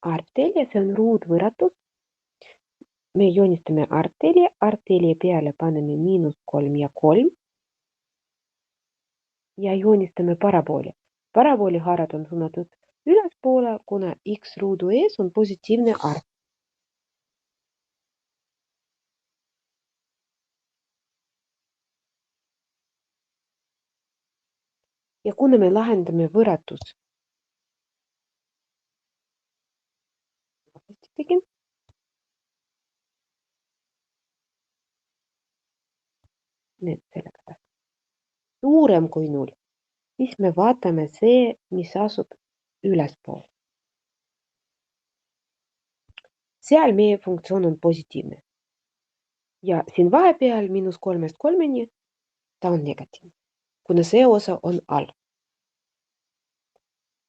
A: argtelje, see on ruudvõrratus. Me joonistame argtelje peale paneme -3 ja 3 ja joonistame parabooli. Parabooli haarad on suunatud ülespoole, kuna x ruudu ees on positiivne arv. Ja kuna me lahendame võrratus, suurem kui 0, siis me vaatame see, mis asub ülespool. Seal meie funktsioon on positiivne. Ja siin vahepeal -3-st 3-ni ta on negatiivne, kuna see osa on all.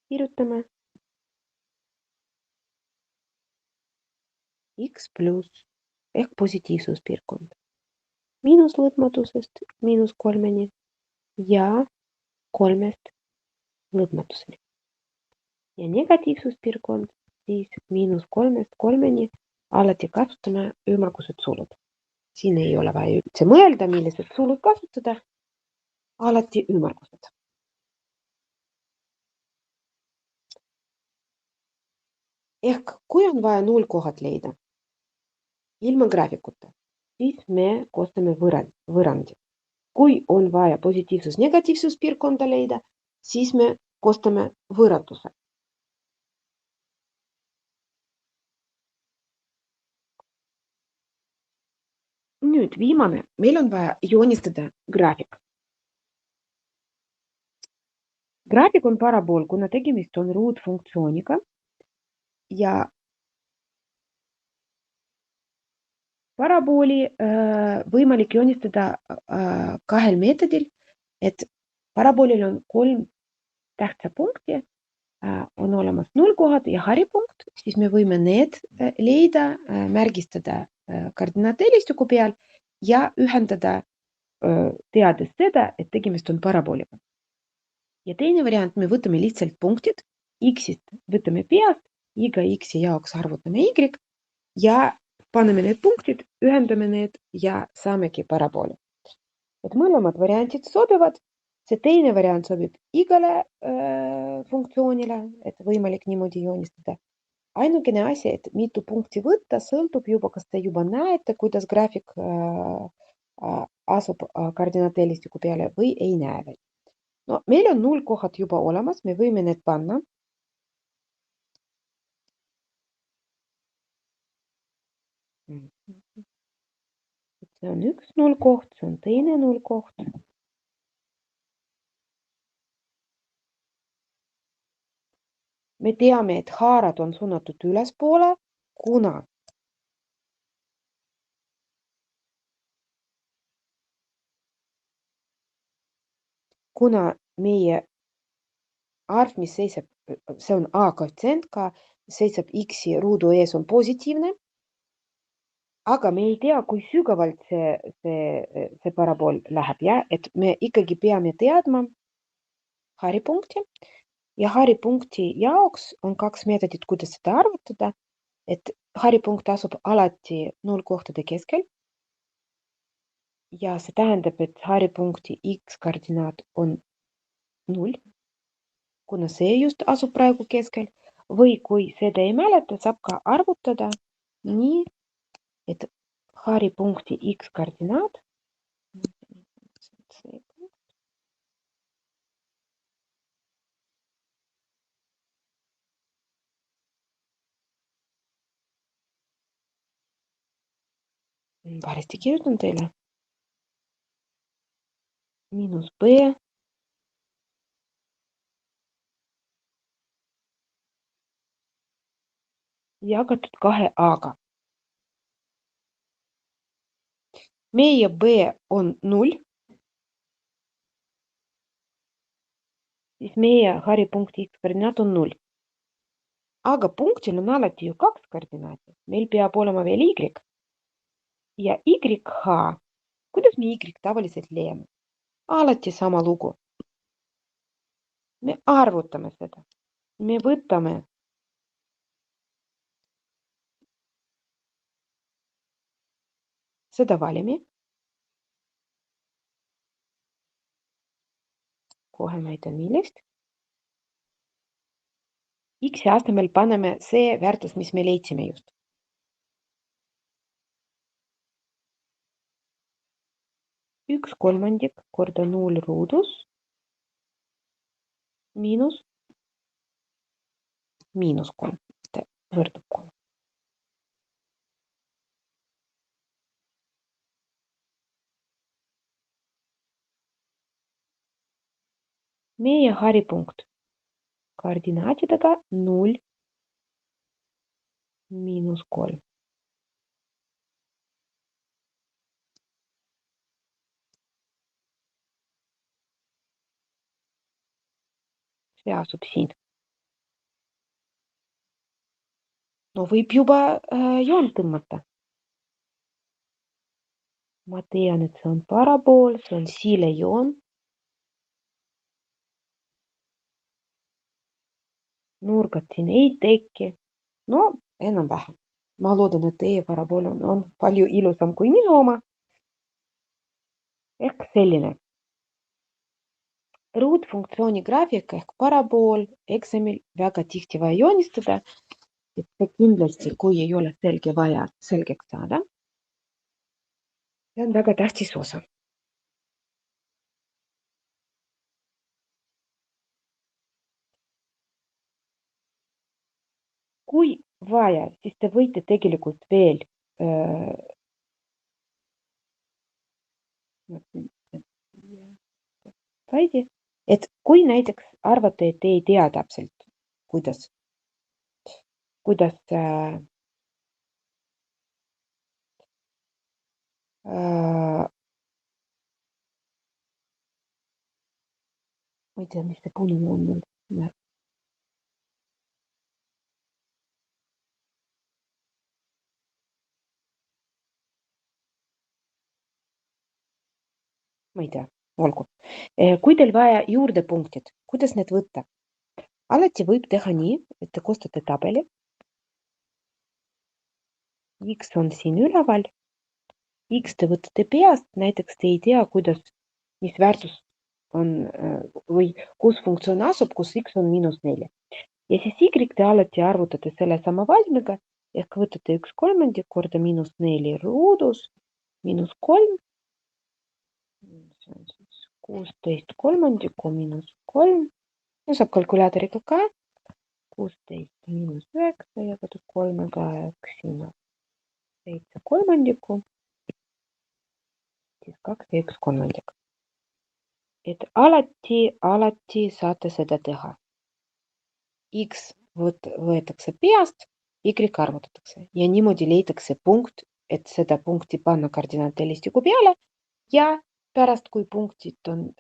A: Kirjutame x pluss ehk positiivsuspiirkond miinuslõpmatusest -3-ni ja 3-st lõpmatuseni. Ja negatiivsuspiirkond siis -3-st 3-ni alati kasutame ümmargused sulud. Siin ei ole vaja üldse mõelda, millised sulud kasutada, alati ümmargused. Ehk kui on vaja nullkohad leida ilma graafikuta, siis me koostame võrrandi. Kui on vaja positiivsus-negatiivsuspiirkonda leida, siis me koostame võrratuse. Nüüd viimane, meil on vaja joonistada graafik. Graafik on parabool, kuna tegemist on ruutfunktsiooniga ja parabooli võimalik joonistada kahel meetodil, et paraboolil on 3 tähtsa punkti, on olemas nullkohad ja haripunkt, siis me võime need leida, märgistada koordinaatelistiku peal ja ühendada teades seda, et tegemist on parabooliga. Ja teine variant, me võtame lihtsalt punktid, x-ist võtame peast, iga x-i jaoks arvutame y ja paneme need punktid, ühendame need ja saamegi parabooli. Et mõlemad variantid sobivad. See teine variant sobib igale funktsioonile, et võimalik niimoodi joonistada. Ainukene asi, et mitu punkti võtta, sõltub juba, kas te juba näete, kuidas graafik asub koordinaatelistiku peale või ei näe veel. No, meil on nullkohad juba olemas, me võime need panna. See on üks nullkoht, see on teine nullkoht. Me teame, et haarad on suunatud ülespoole, kuna meie arv, mis seisab, see on a koefitsient ka, seisab x-i ruudu ees on positiivne, aga me ei tea, kui sügavalt see parabool läheb, ja? Et me ikkagi peame teadma haripunkti ja haripunkti jaoks on 2 meetodit, kuidas seda arvutada, et haripunkt asub alati nullkohtade keskel ja see tähendab, et haripunkti x-koordinaat on 0, kuna see just asub praegu keskel, või kui seda ei mäleta, saab ka arvutada nii, et haripunkti x-koordinaat valesti kirjutan teile -b jagatud 2a-ga. Meie b on 0, siis meie haripunkti x koordinaat on 0. Aga punktil on alati ju 2 koordinaati. Meil peab olema veel y. Ja YH, kuidas me Y tavaliselt leiame? Alati sama lugu. Me arvutame seda. Me võtame seda valimi. Kohe näitan millist. X asemel paneme see väärtus, mis me leidsime just. Üks kolmandik korda 0 ruudus miinus 3 võrdub 3. Meie haripunkt koordinaatidega 0 miinus 3. See asub siin. No võib juba joon tõmmata. Ma tean, et see on parabool, see on siilejoon. Nurgad siin ei teki. No, enam-vähem. Ma loodan, et teie parabool on palju ilusam kui minu oma. Ehk selline. Ruutfunktsiooni graafika ehk parabool eksamil väga tihti vaja joonistada. Et see kindlasti, kui ei ole selge vaja selgeks saada. See on väga tähtis osa. Kui vaja, siis te võite tegelikult veel et kui näiteks arvate, et te ei tea täpselt, kuidas ma ei tea, mis see punane on mul. Ma ei tea, olgu. Kui teil vaja juurde punktid, kuidas need võtta? Alati võib teha nii, et te koostate tabeli. X on siin üleval. X te võtate peast, näiteks te ei tea, mis väärtus on või kus funktsioon asub, kus X on -4. Ja siis Y te alati arvutate selle sama valmiga, ehk võtate 1 kolmandik korda -4 ruudus, -3. See on siis 16 kolmandikku -3. No saab kalkulaatoriga ka. 16 -9 jagatud 3-ga, siin on 7 kolmandikku. Siis 2 ja 1 kolmandik. Et alati saate seda teha. X võetakse peast, Y arvutatakse ja niimoodi leitakse punkt, et seda punkti panna koordinaatelistiku peale ja pärast, kui punktid on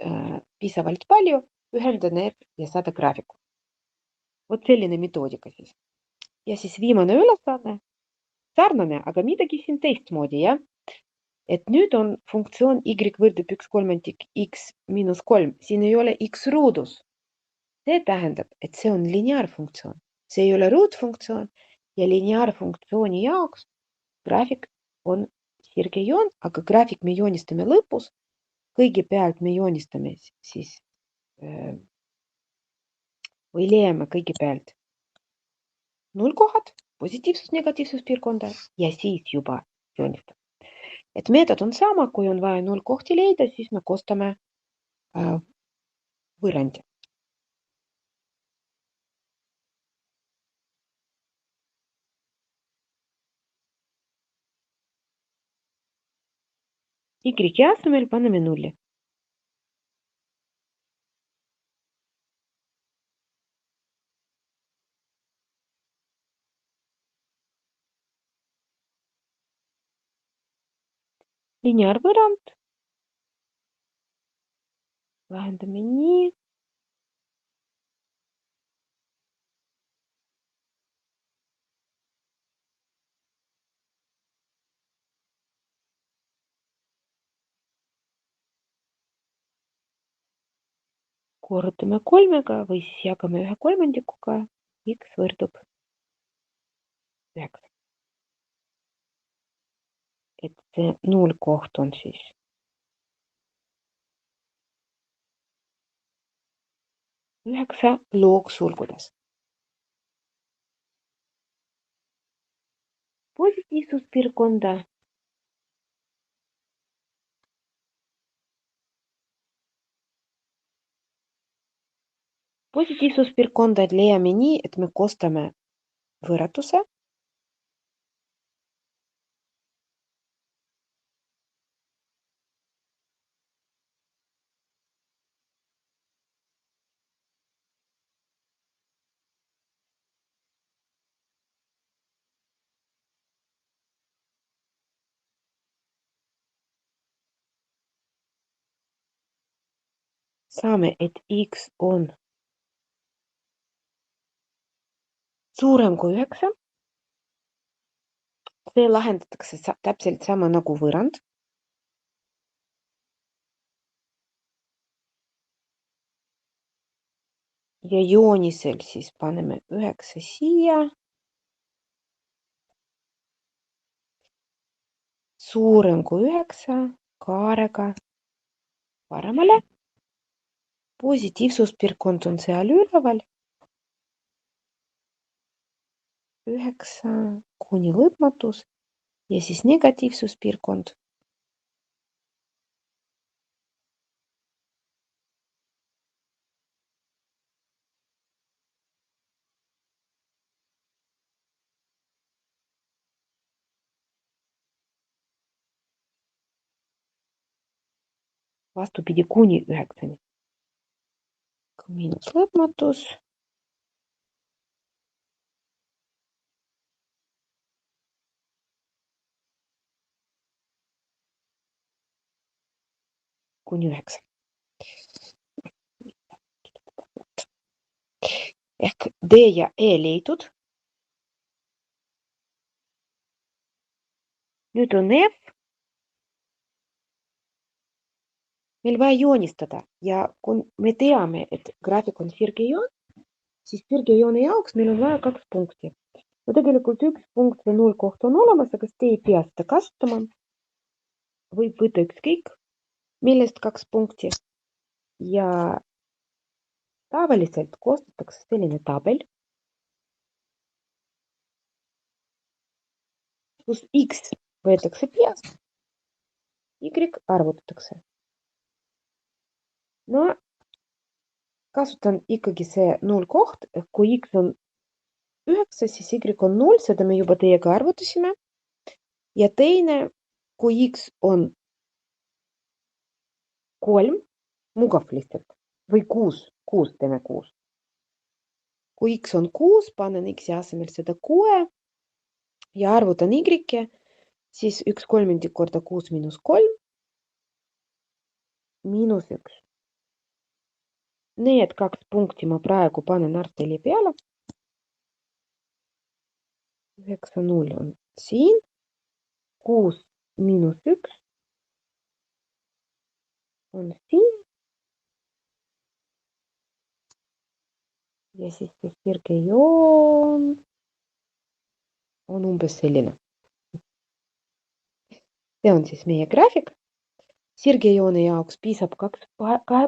A: piisavalt palju, ühenda need ja saada graafiku. Vot selline metoodika siis. Ja siis viimane ülesanne, sarnane, aga midagi siin teistmoodi, jah? Et nüüd on funktsioon Y võrdub 1 kolmandik X -3. Siin ei ole X ruudus. See tähendab, et see on lineaarfunktsioon. See ei ole ruutfunktsioon ja lineaarfunktsiooni jaoks graafik on sirge joon, aga graafik me joonistame lõpus. Kõigepealt me joonistame siis või leiame kõigepealt nullkohad, positiivsus, negatiivsus piirkonda ja siis juba joonistame. Et meetod on sama, kui on vaja nullkohti leida, siis me koostame võrrandi. Y asemel paneme 0. lineaarvõrrand. Lahendame nii. Korrutame 3-ga või siis jagame 1/3. X võrdub 9. Et see nullkoht on siis 9 loogsulgudes. Positiivsuspiirkonda leiame nii, et me koostame võrratuse. Saame, et X on suurem kui 9. See lahendatakse täpselt sama nagu võrrand. Ja joonisel siis paneme 9 siia. Suurem kui 9 kaarega paremale. Positiivsuspiirkond on seal üleval. 9 kuni lõpmatus ja siis negatiivsuspiirkond. Vastupidi kuni 9. Miinus lõpmatus. Kuni 9. Ehk D ja E leitud. Nüüd on F. Meil vaja joonistada ja kui me teame, et graafik on sirgejoon, siis sirgejoone jaoks meil on vaja 2 punkti. No tegelikult 1 punkt ja 0 koht on olemas, aga te ei pea seda kasutama. Võib võtta ükskõik, millest 2 punkti. Ja tavaliselt koostatakse selline tabel, kus X võetakse peast, Y arvutatakse. No kasutan ikkagi see 0 koht, kui X on 9, siis Y on 0, seda me juba teiega arvutasime. Ja teine, kui X on 3, mugav lihtsalt, või 6 teeme 6. Kui X on 6, panen X asemel seda 6 ja arvutan Y, siis 1/3 korda 6 miinus 3, miinus 1. Need 2 punkti ma praegu panen arteli peale. 9, 0 on siin. 6 miinus 1 on siin. Ja siis see sirgejoon on umbes selline. See on siis meie graafik. Sirgejoone jaoks piisab 2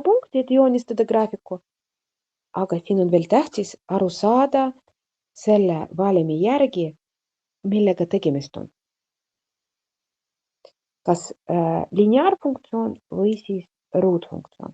A: punkti, et joonistada graafiku. Aga siin on veel tähtis aru saada selle valemi järgi, millega tegemist on. Kas lineaarfunktsioon või siis ruutfunktsioon.